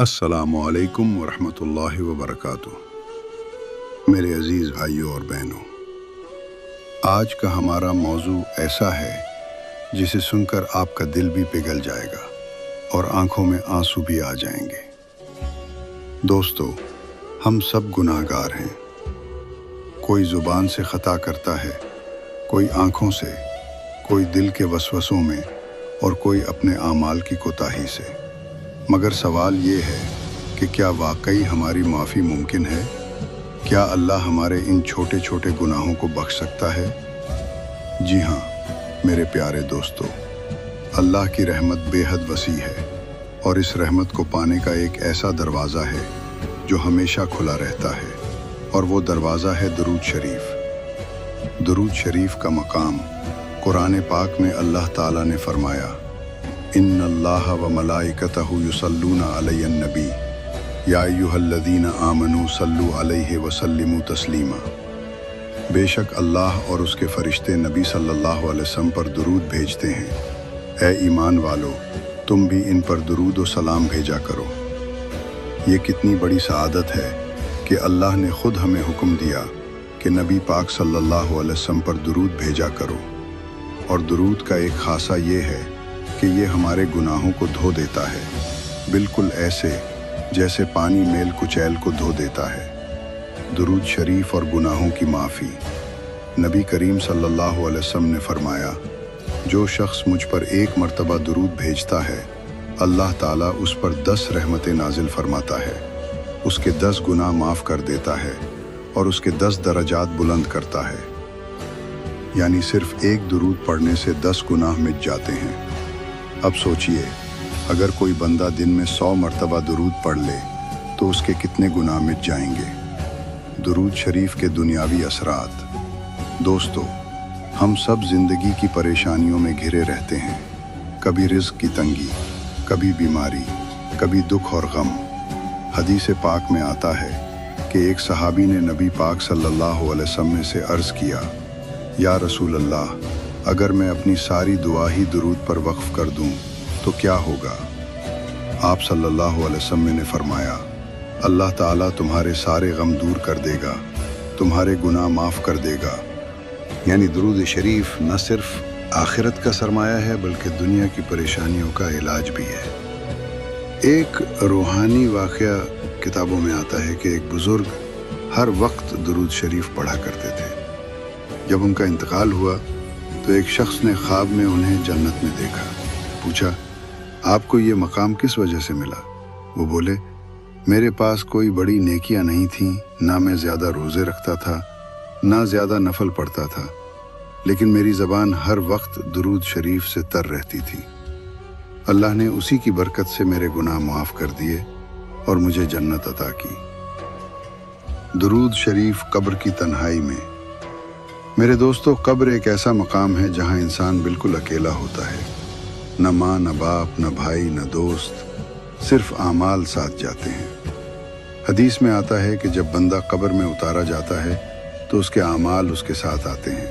अस्सलामु अलैकुम वरहमतुल्लाहि वबरकातुह। मेरे अज़ीज़ भाइयों और बहनों, आज का हमारा मौजू ऐसा है जिसे सुनकर आपका दिल भी पिघल जाएगा और आंखों में आंसू भी आ जाएंगे। दोस्तों, हम सब गुनाहगार हैं। कोई ज़ुबान से ख़ता करता है, कोई आंखों से, कोई दिल के वसवसों में और कोई अपने आमाल की कोताही से। मगर सवाल ये है कि क्या वाकई हमारी माफ़ी मुमकिन है? क्या अल्लाह हमारे इन छोटे छोटे गुनाहों को बख्श सकता है? जी हाँ मेरे प्यारे दोस्तों, अल्लाह की रहमत बेहद वसी है और इस रहमत को पाने का एक ऐसा दरवाज़ा है जो हमेशा खुला रहता है, और वो दरवाज़ा है दुरूद शरीफ। दुरूद शरीफ का मकाम कुरान पाक में अल्लाह ताला ने फरमाया, इन्नल्लाह व मलाइकतहु युसल्लूना अलैहिन नबी या अय्युहल्लज़ीना आमनू सल्लु अलैहि व सल्लिमू तस्लीमा। बेशक अल्लाह और उसके फरिश्ते नबी सल्लल्लाहु अलैहि वसल्लम पर दुरूद भेजते हैं। ए ईमान वालो, तुम भी इन पर दुरूद व सलाम भेजा करो। ये कितनी बड़ी सआदत है कि अल्लाह ने ख़ुद हमें हुक्म दिया कि नबी पाक सल्लल्लाहु अलैहि वसल्लम पर दुरूद भेजा करो। और दुरूद का एक ख़ासा ये है कि ये हमारे गुनाहों को धो देता है, बिल्कुल ऐसे जैसे पानी मेल कुचैल को धो देता है। दुरूद शरीफ और गुनाहों की माफ़ी। नबी करीम सल्लल्लाहु अलैहि वसल्लम ने फरमाया, जो शख्स मुझ पर एक मर्तबा दुरूद भेजता है, अल्लाह ताला उस पर 10 रहमतें नाजिल फरमाता है, उसके 10 गुनाह माफ़ कर देता है और उसके 10 दर्जात बुलंद करता है। यानी सिर्फ एक दुरूद पढ़ने से 10 गुनाह मिट जाते हैं। अब सोचिए, अगर कोई बंदा दिन में 100 मरतबा दुरूद पढ़ ले तो उसके कितने गुनाह मिट जाएंगे। दुरूद शरीफ के दुनियावी असरात। दोस्तों, हम सब ज़िंदगी की परेशानियों में घिरे रहते हैं। कभी रिज़्क़ की तंगी, कभी बीमारी, कभी दुख और गम। हदीस पाक में आता है कि एक सहाबी ने नबी पाक सल्लल्लाहु अलैहि वसल्लम से अर्ज़ किया, या रसूल अल्लाह, अगर मैं अपनी सारी दुआ ही दुरूद पर वक्फ़ कर दूं तो क्या होगा? आप सल्लल्लाहु अलैहि वसल्लम ने फरमाया, अल्लाह ताला तुम्हारे सारे गम दूर कर देगा, तुम्हारे गुनाह माफ़ कर देगा। यानी दुरूद शरीफ न सिर्फ आखिरत का सरमाया है बल्कि दुनिया की परेशानियों का इलाज भी है। एक रूहानी वाक़या किताबों में आता है कि एक बुज़ुर्ग हर वक्त दुरूद शरीफ पढ़ा करते थे। जब उनका इंतकाल हुआ तो एक शख्स ने ख्वाब में उन्हें जन्नत में देखा। पूछा, आपको ये मकाम किस वजह से मिला? वो बोले, मेरे पास कोई बड़ी नेकियां नहीं थीं, ना मैं ज़्यादा रोज़े रखता था, ना ज़्यादा नफल पढ़ता था, लेकिन मेरी ज़बान हर वक्त दुरूद शरीफ से तर रहती थी। अल्लाह ने उसी की बरकत से मेरे गुनाह माफ़ कर दिए और मुझे जन्नत अता की। दुरूद शरीफ कब्र की तन्हाई में। मेरे दोस्तों, कब्र एक ऐसा मकाम है जहाँ इंसान बिल्कुल अकेला होता है। न माँ, न बाप, न भाई, न दोस्त, सिर्फ आमाल साथ जाते हैं। हदीस में आता है कि जब बंदा कब्र में उतारा जाता है तो उसके आमाल उसके साथ आते हैं।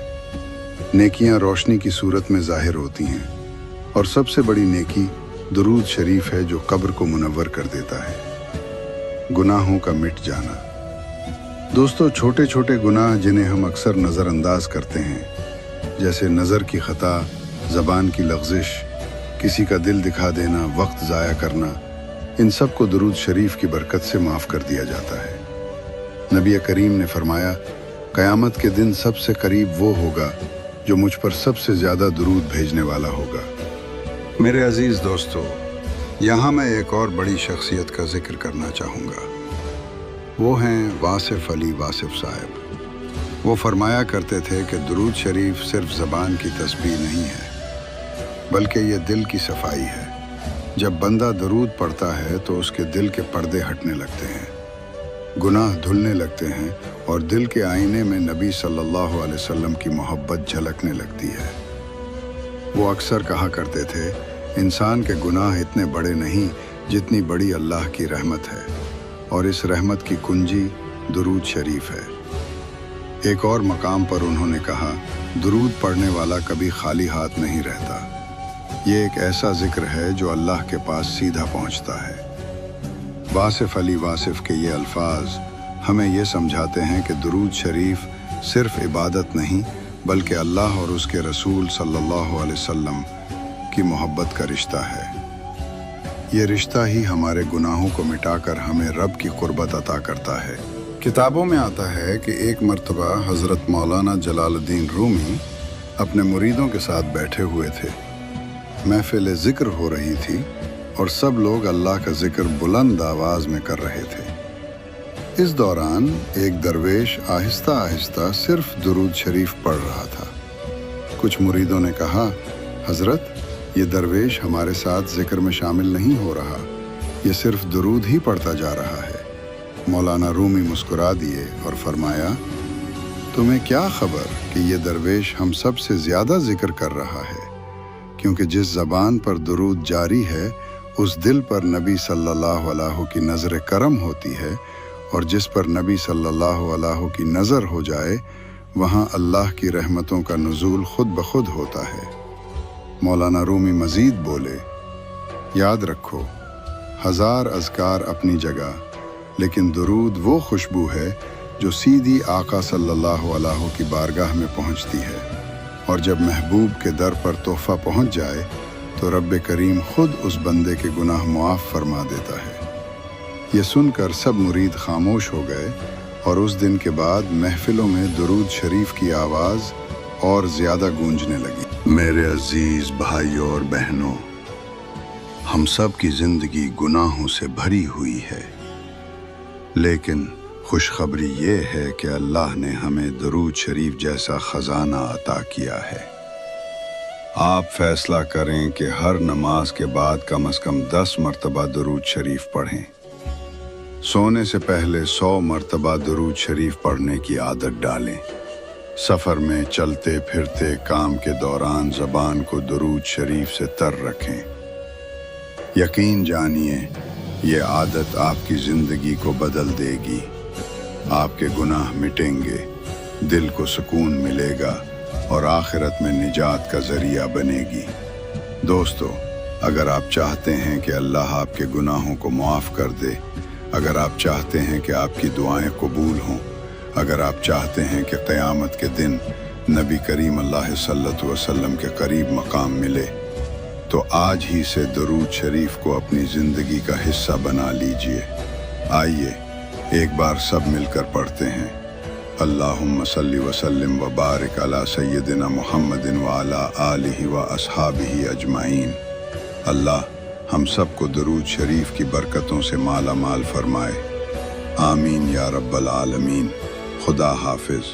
नेकियां रोशनी की सूरत में ज़ाहिर होती हैं, और सबसे बड़ी नेकी दुरूद शरीफ है जो कब्र को मुनव्वर कर देता है। गुनाहों का मिट जाना। दोस्तों, छोटे छोटे गुनाह जिन्हें हम अक्सर नज़रअंदाज करते हैं, जैसे नज़र की ख़ता, ज़बान की लग़्ज़िश, किसी का दिल दिखा देना, वक्त ज़ाया करना, इन सब को दुरूद शरीफ की बरकत से माफ़ कर दिया जाता है। नबी करीम ने फरमाया, क़यामत के दिन सबसे करीब वो होगा जो मुझ पर सबसे ज़्यादा दुरूद भेजने वाला होगा। मेरे अज़ीज़ दोस्तों, यहाँ मैं एक और बड़ी शख्सियत का ज़िक्र करना चाहूँगा। वो हैं वासिफ़ अली वासिफ़ साहब। वो फरमाया करते थे कि दुरूद शरीफ सिर्फ ज़बान की तस्बीह नहीं है, बल्कि ये दिल की सफाई है। जब बंदा दुरूद पढ़ता है तो उसके दिल के पर्दे हटने लगते हैं, गुनाह धुलने लगते हैं और दिल के आईने में नबी सल्लल्लाहु अलैहि वसल्लम की मोहब्बत झलकने लगती है। वो अक्सर कहा करते थे, इंसान के गुनाह इतने बड़े नहीं जितनी बड़ी अल्लाह की रहमत है, और इस रहमत की कुंजी दुरूद शरीफ है। एक और मकाम पर उन्होंने कहा, दुरूद पढ़ने वाला कभी खाली हाथ नहीं रहता। ये एक ऐसा जिक्र है जो अल्लाह के पास सीधा पहुंचता है। वासिफ अली वासिफ के ये अल्फाज हमें ये समझाते हैं कि दुरूद शरीफ सिर्फ इबादत नहीं बल्कि अल्लाह और उसके रसूल सल्लल्लाहु अलैहि वसल्लम की मोहब्बत का रिश्ता है। ये रिश्ता ही हमारे गुनाहों को मिटाकर हमें रब की कुर्बत अता करता है। किताबों में आता है कि एक मर्तबा हज़रत मौलाना जलालुद्दीन रूमी अपने मुरीदों के साथ बैठे हुए थे। महफिल ज़िक्र हो रही थी और सब लोग अल्लाह का ज़िक्र बुलंद आवाज़ में कर रहे थे। इस दौरान एक दरवेश आहिस्ता आहिस्ता सिर्फ दुरूद शरीफ पढ़ रहा था। कुछ मुरीदों ने कहा, हज़रत, ये दरवेश हमारे साथ ज़िक्र में शामिल नहीं हो रहा, ये सिर्फ दुरूद ही पढ़ता जा रहा है। मौलाना रूमी मुस्कुरा दिए और फरमाया, तुम्हें क्या खबर कि ये दरवेश हम सब से ज़्यादा ज़िक्र कर रहा है, क्योंकि जिस ज़बान पर दुरूद जारी है उस दिल पर नबी सल्लल्लाहु अलैहि की नज़र करम होती है, और जिस पर नबी सल्लल्लाहु अलैहि की नज़र हो जाए वहाँ अल्लाह की रहमतों का नुज़ूल खुद ब खुद होता है। मौलाना रूमी मज़ीद बोले, याद रखो, हज़ार अज़कार अपनी जगह, लेकिन दुरूद वो खुशबू है जो सीधी आका सल्लल्लाहु अलैहि की बारगाह में पहुँचती है, और जब महबूब के दर पर तोहफ़ा पहुँच जाए तो रब करीम खुद उस बंदे के गुनाह मुआफ़ फरमा देता है। ये सुनकर सब मुरीद खामोश हो गए और उस दिन के बाद महफिलों में दुरूद शरीफ की आवाज़ और ज़्यादा गूंजने लगी। मेरे अजीज़ भाइयों और बहनों, हम सब की ज़िंदगी गुनाहों से भरी हुई है, लेकिन खुशखबरी ये है कि अल्लाह ने हमें दुरूद शरीफ जैसा ख़जाना अता किया है। आप फैसला करें कि हर नमाज के बाद कम से कम 10 मरतबा दुरूद शरीफ पढ़ें। सोने से पहले 100 मरतबा दुरूद शरीफ पढ़ने की आदत डालें। सफ़र में, चलते फिरते, काम के दौरान ज़बान को दुरूद शरीफ से तर रखें। यकीन जानिए, ये आदत आपकी ज़िंदगी को बदल देगी। आपके गुनाह मिटेंगे, दिल को सुकून मिलेगा और आखिरत में निजात का ज़रिया बनेगी। दोस्तों, अगर आप चाहते हैं कि अल्लाह आपके गुनाहों को मुआफ़ कर दे, अगर आप चाहते हैं कि आपकी दुआएं कबूल हों, अगर आप चाहते हैं कि क़यामत के दिन नबी करीम सल्लल्लाहु अलैहि वसल्लम के करीब मकाम मिले, तो आज ही से दुरूद शरीफ को अपनी ज़िंदगी का हिस्सा बना लीजिए। आइए एक बार सब मिलकर पढ़ते हैं, अल्लाहुम्मा सल्लि व सल्लिम व बारिक अला सय्यदिना मुहम्मदिन व अला आलिहि व अस्हाबिहि अजमाइन। अल्लाह हम सब को दुरूद शरीफ की बरकतों से माला माल फरमाए। आमीन या रब्बल आलमीन। खुदा हाफिज़।